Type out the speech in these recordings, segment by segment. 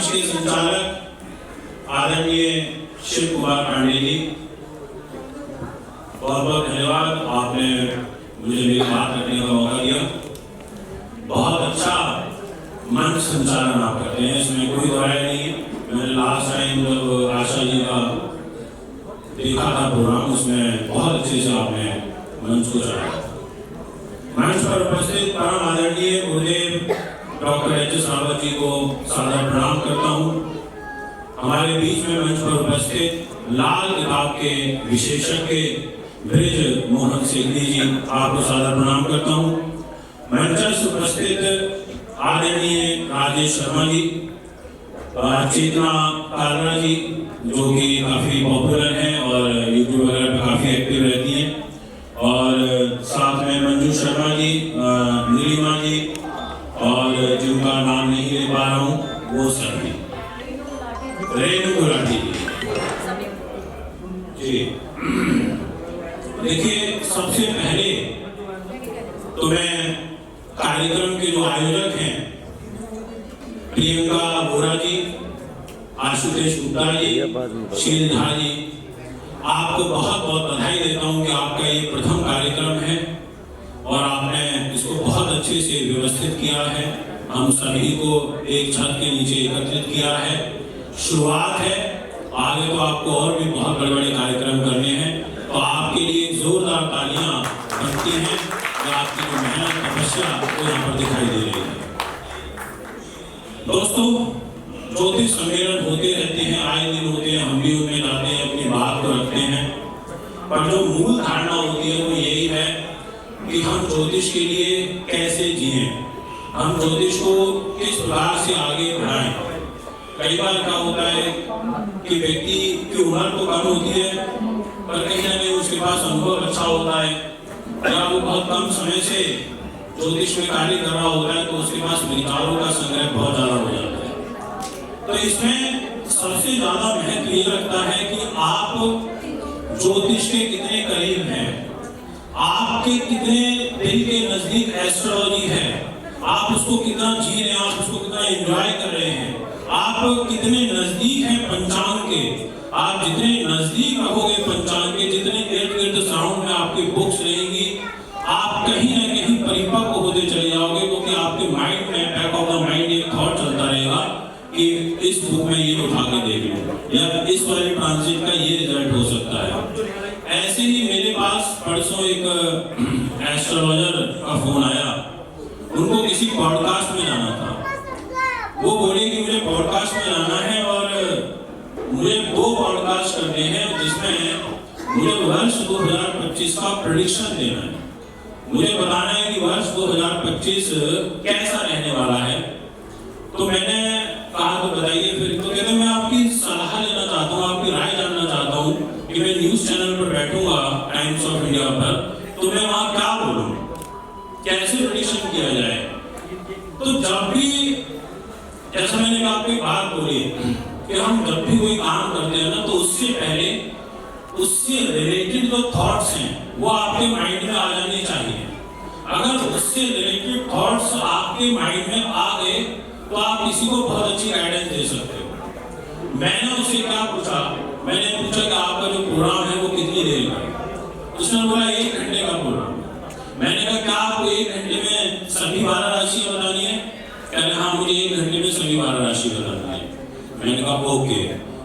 मंच के संचालक आदरणीय शिव कुमार पांडे जी, बहुत बहुत धन्यवाद, आपने मुझे मेरी बात रखने का मौका दिया। बहुत अच्छा मंच संचालन आप करते हैं, इसमें कोई राय नहीं है। मैंने लास्ट टाइम जब आशा जी का देखा था प्रोग्राम, उसमें बहुत अच्छे से आपने मंच को चलाया। मंच पर उपस्थित परम आदरणीय गुरुदेव डॉक्टर एच.एस. रावत जी को सादर प्रणाम करता हूँ। हमारे बीच में मंच पर उपस्थित लाल किताब के विशेषज्ञ ब्रिज मोहन सेठी जी, आपको सादर प्रणाम करता हूँ। मंच उपस्थित आदरणीय राजेश शर्मा जी, चेतना कालरा जी जो कि काफ़ी पॉपुलर हैं और यूट्यूब वगैरह पे काफ़ी एक्टिव रहती हैं, और साथ में मंजू शर्मा जी, नीलिमा जी, और जिनका नाम नहीं ले पा रहा हूँ वो सभी, रेणु गुलाटी जी। देखिए, सबसे पहले तो मैं कार्यक्रम के जो आयोजक हैं प्रियंका बोरा जी, आशुतोष गुप्ता जी, शील झा जी, आपको बहुत बहुत बधाई देता हूं कि आपका ये प्रथम कार्यक्रम है और आपने इसको बहुत अच्छे से व्यवस्थित किया है, हम सभी को एक छत के नीचे एकत्रित किया है। शुरुआत है, आगे तो आपको और भी बहुत बड़े बड़े कार्यक्रम करने हैं, तो आपके लिए जोरदार तालियां बनती हैं और आपकी जो मेहनत तपस्या वो यहाँ पर दिखाई दे रही है। दोस्तों, ज्योतिष सम्मेलन होते रहते हैं, आए दिन होते हैं, हम भी उनमें जाते हैं, अपनी बात को रखते हैं, पर जो मूल धारणा होती है वो यही है कि हम ज्योतिष के लिए कैसे जिए, हम ज्योतिष को किस प्रकार से आगे बढ़ाएं। कई बार क्या होता है कि व्यक्ति की उम्र तो कम होती है, पर कहीं ना कहीं उसके पास अनुभव अच्छा होता है, या वो बहुत कम समय से ज्योतिष में कार्य कर रहा होता है, तो उसके पास विचारों का संग्रह बहुत ज्यादा हो जाता है। तो इसमें सबसे ज्यादा महत्व ये रखता है कि आप ज्योतिष के कितने करीब हैं, आपके कितने दिल के नजदीक एस्ट्रोलॉजी है, आप उसको कितना जी रहे हैं, आप उसको कितना एंजॉय कर रहे हैं, आप कितने नजदीक हैं पंचांग के। आप जितने नजदीक रहोगे पंचांग के, जितने इर्द गिर्द सराउंड में आपकी बुक्स रहेंगी, आप कहीं ना कहीं परिपक्व होते चले जाओगे, क्योंकि आपके माइंड में, बैक ऑफ द माइंड एक थॉट चलता रहेगा कि इस बुक में ये उठा के देख लो, या इस वाले ट्रांजिट का ये रिजल्ट हो सकता है। ऐसे ही मेरे पास परसों एक एस्ट्रोलॉजर का फोन आया, उनको किसी पॉडकास्ट में जाना था। वो बोले कि मुझे पॉडकास्ट में जाना है और मुझे 2 पॉडकास्ट करने हैं जिसमें मुझे वर्ष 2025 का प्रेडिक्शन देना है, मुझे बताना है कि वर्ष 2025 कैसा रहने वाला है। तो मैंने कहा तो बताइए फिर। तो कहते मैं आपकी सलाह लेना चाहता हूँ, आपकी राय जानना चाहता हूँ कि मैं न्यूज चैनल पर बैठूंगा टाइम्स ऑफ इंडिया पर, तो मैं वहाँ क्या बोलूँ, कैसे प्रेडिक्शन किया जाए। तो जब भी, जैसा मैंने कहा, आपको एक बात बोली कि हम जब भी कोई काम करते हैं ना, तो उससे पहले उससे रिलेटेड जो थॉट्स हैं वो आपके माइंड में आ जाने चाहिए। अगर उससे रिलेटेड थॉट्स आपके माइंड में आ गए तो आप किसी को बहुत अच्छी गाइडेंस दे सकते हो। मैंने उससे क्या पूछा, मैंने पूछा कि आपका जो प्रोग्राम है वो कितनी देर का है। उसने बोला 1 घंटे का प्रोग्राम। मैंने कहा क्या आपको 1 घंटे में सभी 12 राशि बतानी है? कह रहे हाँ, मुझे 1 घंटे में सभी 12 राशि बतानी है। मैंने कहा ओके,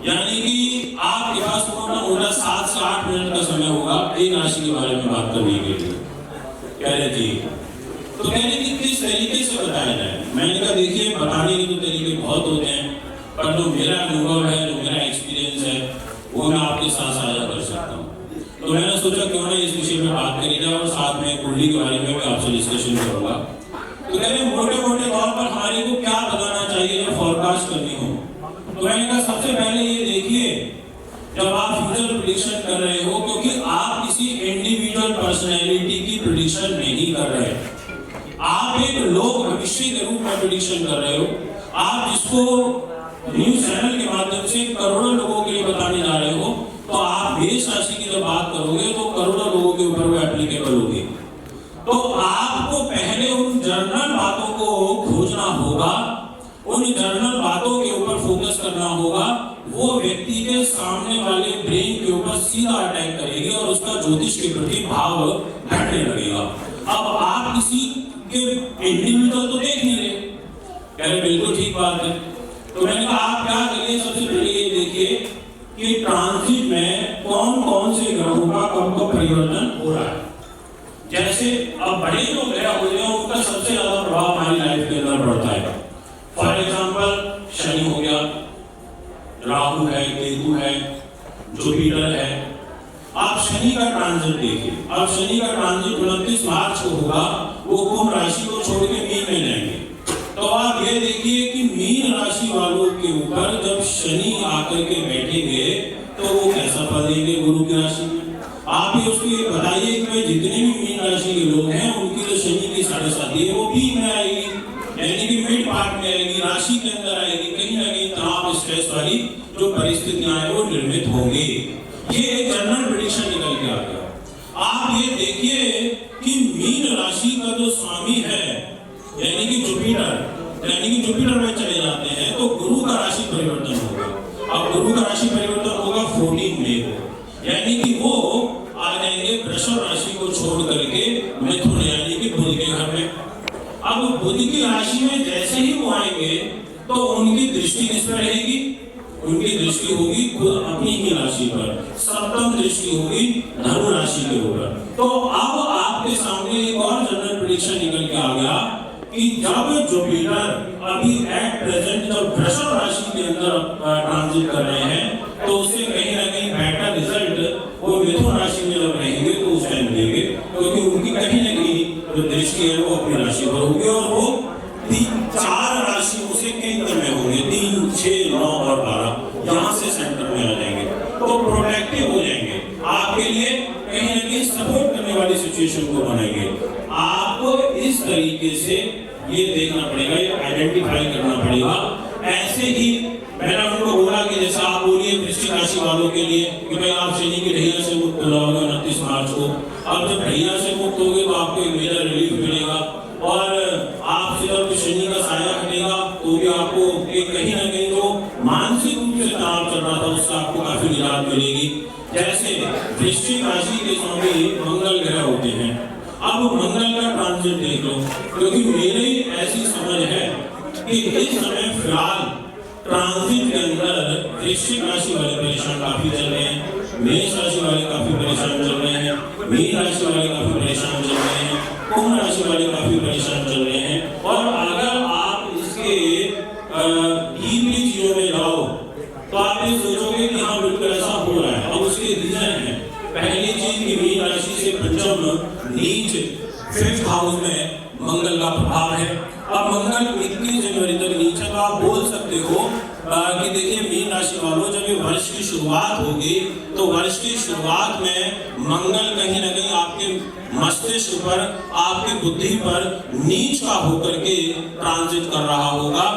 यानी कि आपके पास मोटा 7 से 8 मिनट का समय होगा एक राशि के बारे में बात करने के लिए। कह रहे थी, तो कह रहे कि किस तरीके से बताया जाए। मैंने कहा देखिए, बताने के तो तरीके बहुत होते हैं, पर जो मेरा अनुभव है, जो मेरा एक्सपीरियंस है, वो मैं आपके साथ साझा कर सकता हूँ। तो मैंने सोचा क्यों ना इस विषय में बात करी जाए, और साथ में कुंडली के बारे में मैं आपसे डिस्कशन करूंगा। तो कह रहे मोटे मोटे तौर पर हमारे को क्या बताना चाहिए जब फॉरकास्ट करनी हो। तो मैंने कहा सबसे पहले ये देखिए, जब आप फ्यूचर प्रेडिक्शन कर रहे हो, क्योंकि आप किसी इंडिविजुअल पर्सनैलिटी की प्रेडिक्शन नहीं कर रहे, आप एक लोक भविष्य के रूप में प्रेडिक्शन कर रहे हो। आप जिसको न्यूज चैनल के माध्यम से करोड़ों लोगों के लिए बताने जा रहे हो, तो आप मेष राशि की जब बात करोगे तो करोड़ों लोगों के ऊपर वो एप्लीकेबल होगी। तो आपको पहले उन जनरल बातों को खोजना होगा उन जर्नल बातों के ऊपर फोकस करना होगा, वो व्यक्ति के सामने वाले ब्रेन के ऊपर सीधा अटैक करेगी और उसका ज्योतिष के प्रति भाव घटने लगेगा। अब आप किसी के इंडिविजुअल तो देख नहीं रहे, कह रहे बिल्कुल ठीक बात है। तो मैंने कहा आप क्या करिए, सबसे पहले ये देखिए कि ट्रांजिट में कौन कौन से ग्रहों का कब कब परिवर्तन हो रहा है। जैसे अब बड़े जो ग्रह होते हैं उनका सबसे ज्यादा प्रभाव हमारी लाइफ के अंदर पड़ता है। फॉर एग्जाम्पल शनि हो गया, राहु है, केतु है, जुपिटर है। आप शनि का ट्रांजिट देखिए। अब शनि का ट्रांजिट 29 मार्च को होगा, वो कुंभ राशि को छोड़ के मीन में जाएंगे। तो आप ये देखिए कि मीन राशि वालों के ऊपर जब शनि आकर के बैठेंगे तो वो कैसा फल देंगे गुरु की राशि में। आप ये उसको ये बताइए कि भाई जितने भी मीन राशि के लोग हैं उनकी जो शनि की साढ़े साथी है वो पीक में आएगी, यानी कि मिड पार्ट में आएगी, राशि के अंदर आएगी। कहीं ना कहीं तनाव स्ट्रेस वाली जो परिस्थितियां हैं वो निर्मित होंगी। ये एक जनरल प्रेडिक्शन निकल के आ गया। आप ये देखिए कि मीन राशि का जो स्वामी है यानी कि जुपिटर में चले जाते हैं तो गुरु का राशि परिवर्तन होगा। अब गुरु का राशि परिवर्तन होगा 14 मई को, यानी कि वो आ जाएंगे वृषभ राशि को छोड़ करके मिथुन यानी कि बुध के घर में। अब बुध की राशि में जैसे ही वो आएंगे तो उनकी दृष्टि किस पर रहेगी? उनकी दृष्टि होगी खुद अपनी ही राशि पर, सप्तम दृष्टि होगी धनु राशि के ऊपर। तो अब आपके सामने एक और जनरल प्रेडिक्शन निकल के आ गया कि जब जुपिटर अभी एट प्रेजेंट जब वृषभ राशि के अंदर ट्रांजिट कर रहे हैं तो उससे कहीं ना कहीं बेटर रिजल्ट वो मिथुन राशि में जब रहेंगे तो उस टाइम देंगे, क्योंकि उनकी कहीं ना कहीं जो दृष्टि है वो अपनी राशि पर होगी और वो 4 राशियों से केंद्र में होंगे, 3, 6, 9 और 12 यहाँ से सेंटर में आ जाएंगे तो प्रोटेक्टिव हो जाएंगे, आपके लिए कहीं ना कहीं सपोर्ट करने वाली सिचुएशन को बनाएंगे। आपको इस तरीके से ये देखना पड़ेगा, ये आइडेंटिफाई करना पड़ेगा। ऐसे ही मैंने उनको बोला कि जैसे आप बोलिए वृश्चिक राशि वालों के लिए कि भाई आप शनि की ढैया से मुक्त हो जाओगे 29 मार्च को। अब जब ढैया से मुक्त होगे तो आपको एक मेजर रिलीफ मिलेगा और आपसे जब शनि का साया हटेगा तो भी आपको एक कहीं ना कहीं जो मानसिक रूप से तनाव चल रहा था उससे आपको काफी निजात मिलेगी। जैसे वृश्चिक राशि के स्वामी मंगल ग्रह होते हैं। अब मंगल का ट्रांजिट देख लो, क्योंकि मेरी ऐसी समझ है कि इस समय फिलहाल ट्रांजिट के अंदर वृश्चिक राशि वाले परेशान काफी चल रहे हैं, मेष राशि वाले काफी परेशान चल रहे हैं, मीन राशि वाले काफी परेशान चल रहे हैं, कुंभ राशि वाले काफी परेशान चल रहे हैं। और अगर आप इसके डीपली चीजों में जाओ तो आप ये सोचोगे कि हाँ बिल्कुल ऐसा हो रहा है। अब उसके रीजन है, पहली चीज की मीन राशि से पंचम नीच 5th हाउस में मंगल का प्रभाव है। अब मंगल 21 जनवरी तक नीचे, तो आप बोल सकते हो कि देखिए मीन राशि वालों जब ये वर्ष की शुरुआत होगी तो वर्ष की शुरुआत में मंगल कहीं ना कहीं आपके मस्तिष्क पर, आपकी बुद्धि पर नीच का होकर के ट्रांजिट कर रहा होगा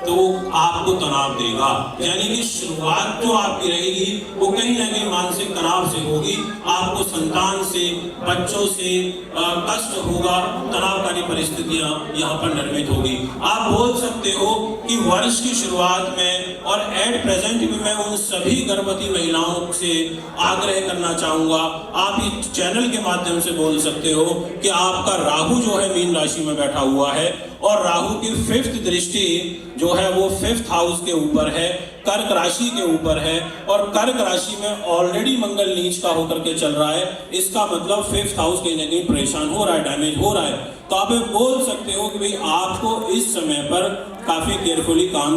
तो वो आपको तनाव देगा। यानी कि शुरुआत जो आपकी रहेगी वो कहीं ना कहीं मानसिक तनाव से होगी, आपको संतान से, बच्चों से कष्ट होगा, तनावकारी परिस्थितियां यहाँ पर निर्मित होगी। आप बोल सकते हो कि वर्ष की शुरुआत में और एट प्रेजेंट भी मैं उन सभी गर्भवती महिलाओं से आग्रह करना चाहूंगा, आप इस चैनल के माध्यम से बोल सकते हो कि आपका राहु जो है मीन राशि में बैठा हुआ है और राहु की 5th दृष्टि जो है वो 5th हाउस के ऊपर है, कर्क राशि के ऊपर है और कर्क राशि में ऑलरेडी मंगल नीच का होकर के चल रहा है। इसका मतलब 5th हाउस कहीं ना कहीं परेशान हो रहा है, डैमेज हो रहा है। तो आप बोल सकते हो कि भाई आपको इस समय पर काफी केयरफुली काम